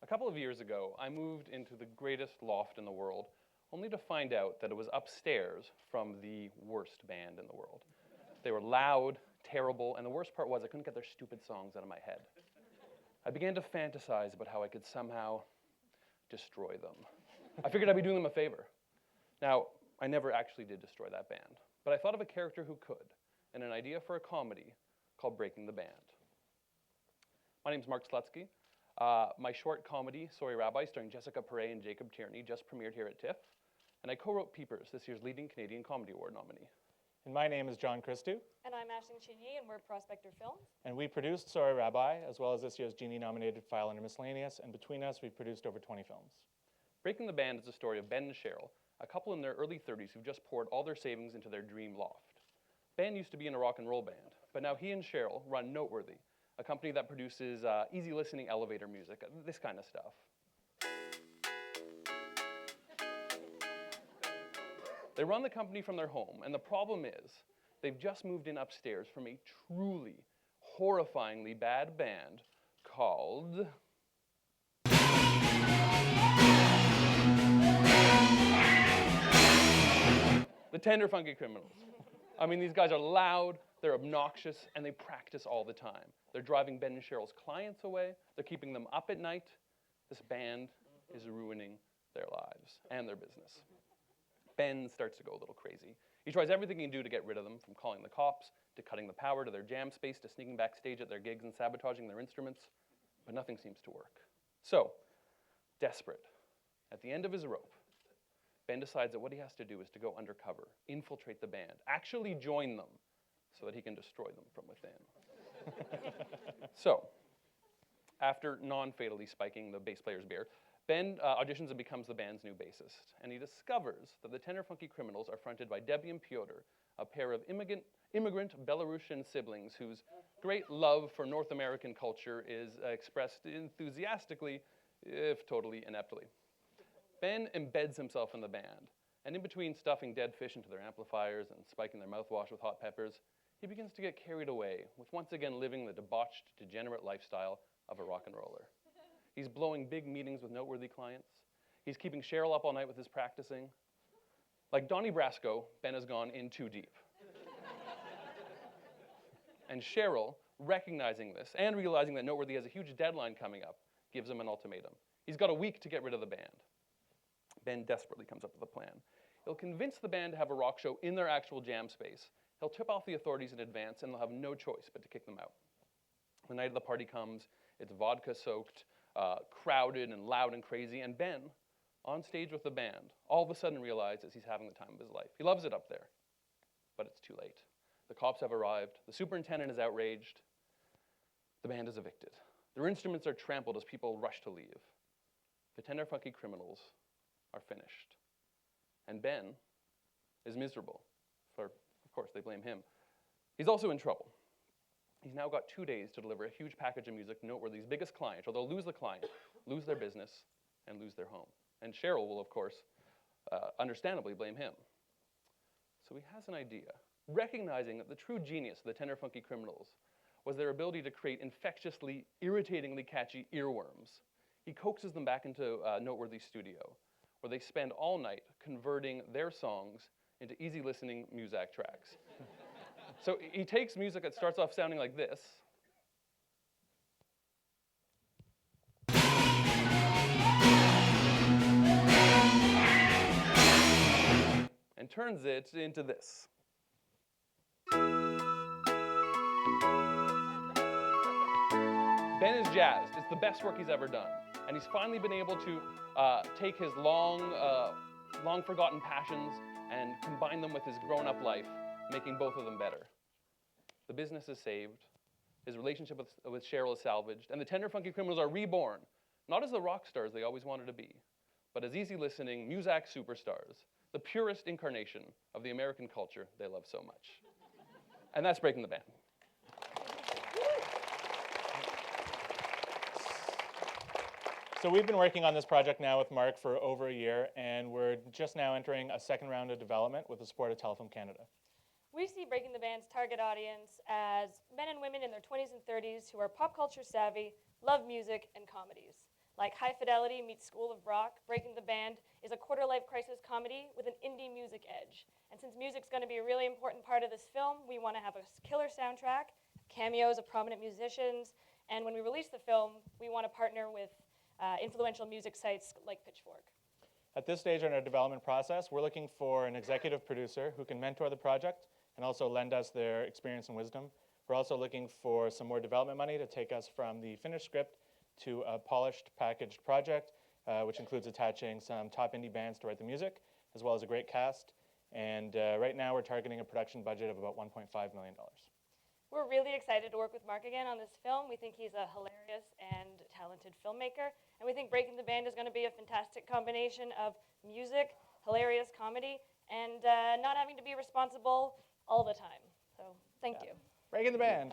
couple of years ago, I moved into the greatest loft in the world, only to find out that it was upstairs from the worst band in the world. They were loud, terrible, and the worst part was I couldn't get their stupid songs out of my head. I began to fantasize about how I could somehow destroy them. I figured I'd be doing them a favor. Now, I never actually did destroy that band, but I thought of a character who could, and an idea for a comedy called Breaking the Band. My name's Mark Slutsky. My short comedy, Sorry Rabbi, starring Jessica Perret and Jacob Tierney, just premiered here at TIFF, and I co-wrote Peepers, this year's leading Canadian Comedy Award nominee. And my name is John Christou. And I'm Aisling Chenier, and we're Prospector Films. And we produced Sorry Rabbi, as well as this year's Genie-nominated File Under Miscellaneous, and between us, we've produced over 20 films. Breaking the Band is the story of Ben and Cheryl, a couple in their early 30s who've just poured all their savings into their dream loft. Ben used to be in a rock and roll band, but now he and Cheryl run Noteworthy, a company that produces easy-listening elevator music, this kind of stuff. They run the company from their home, and the problem is they've just moved in upstairs from a truly horrifyingly bad band called the Tender Funky Criminals. I mean, these guys are loud, they're obnoxious, and they practice all the time. They're driving Ben and Cheryl's clients away. They're keeping them up at night. This band is ruining their lives and their business. Ben starts to go a little crazy. He tries everything he can do to get rid of them, from calling the cops, to cutting the power to their jam space, to sneaking backstage at their gigs and sabotaging their instruments, but nothing seems to work. So, desperate, at the end of his rope, Ben decides that what he has to do is to go undercover, infiltrate the band, actually join them, so that he can destroy them from within. So, after non-fatally spiking the bass player's beer, Ben auditions and becomes the band's new bassist, and he discovers that the Tender Funky Criminals are fronted by Debbie and Pyotr, a pair of immigrant Belarusian siblings whose great love for North American culture is expressed enthusiastically, if totally ineptly. Ben embeds himself in the band, and in between stuffing dead fish into their amplifiers and spiking their mouthwash with hot peppers, he begins to get carried away with once again living the debauched, degenerate lifestyle of a rock and roller. He's blowing big meetings with noteworthy clients. He's keeping Cheryl up all night with his practicing. Like Donnie Brasco, Ben has gone in too deep. And Cheryl, recognizing this and realizing that Noteworthy has a huge deadline coming up, gives him an ultimatum. He's got a week to get rid of the band. Ben desperately comes up with a plan. He'll convince the band to have a rock show in their actual jam space. He'll tip off the authorities in advance, and they'll have no choice but to kick them out. The night of the party comes. It's vodka-soaked, crowded and loud and crazy, and Ben, on stage with the band, all of a sudden realizes he's having the time of his life. He loves it up there, but it's too late. The cops have arrived. The superintendent is outraged. The band is evicted. Their instruments are trampled as people rush to leave. The Tender Funky Criminals are finished. And Ben is miserable, for, of course, they blame him. He's also in trouble. He's now got 2 days to deliver a huge package of music to Noteworthy's biggest client, or they'll lose the client, lose their business, and lose their home. And Cheryl will, of course, understandably blame him. So he has an idea, recognizing that the true genius of the Tender Funky Criminals was their ability to create infectiously, irritatingly catchy earworms. He coaxes them back into Noteworthy's studio, where they spend all night converting their songs into easy-listening Muzak tracks. So he takes music that starts off sounding like this, and turns it into this. Ben is jazzed. It's the best work he's ever done. And he's finally been able to take his long forgotten passions and combine them with his grown-up life, making both of them better. The business is saved, his relationship with Cheryl is salvaged, and the Tender Funky Criminals are reborn, not as the rock stars they always wanted to be, but as easy-listening Muzak superstars, the purest incarnation of the American culture they love so much. And that's Breaking the Band. So we've been working on this project now with Mark for over a year, and we're just now entering a second round of development with the support of Telefilm Canada. We see Breaking the Band's target audience as men and women in their 20s and 30s who are pop culture savvy, love music, and comedies. Like High Fidelity meets School of Rock, Breaking the Band is a quarter-life crisis comedy with an indie music edge. And since music's going to be a really important part of this film, we want to have a killer soundtrack, cameos of prominent musicians, and when we release the film, we want to partner with influential music sites like Pitchfork. At this stage in our development process, we're looking for an executive producer who can mentor the project and also lend us their experience and wisdom. We're also looking for some more development money to take us from the finished script to a polished, packaged project, which includes attaching some top indie bands to write the music, as well as a great cast. And right now, we're targeting a production budget of about $1.5 million. We're really excited to work with Mark again on this film. We think he's a hilarious and talented filmmaker, and we think Breaking the Band is going to be a fantastic combination of music, hilarious comedy, and not having to be responsible all the time. So, thank you. Breaking the Band.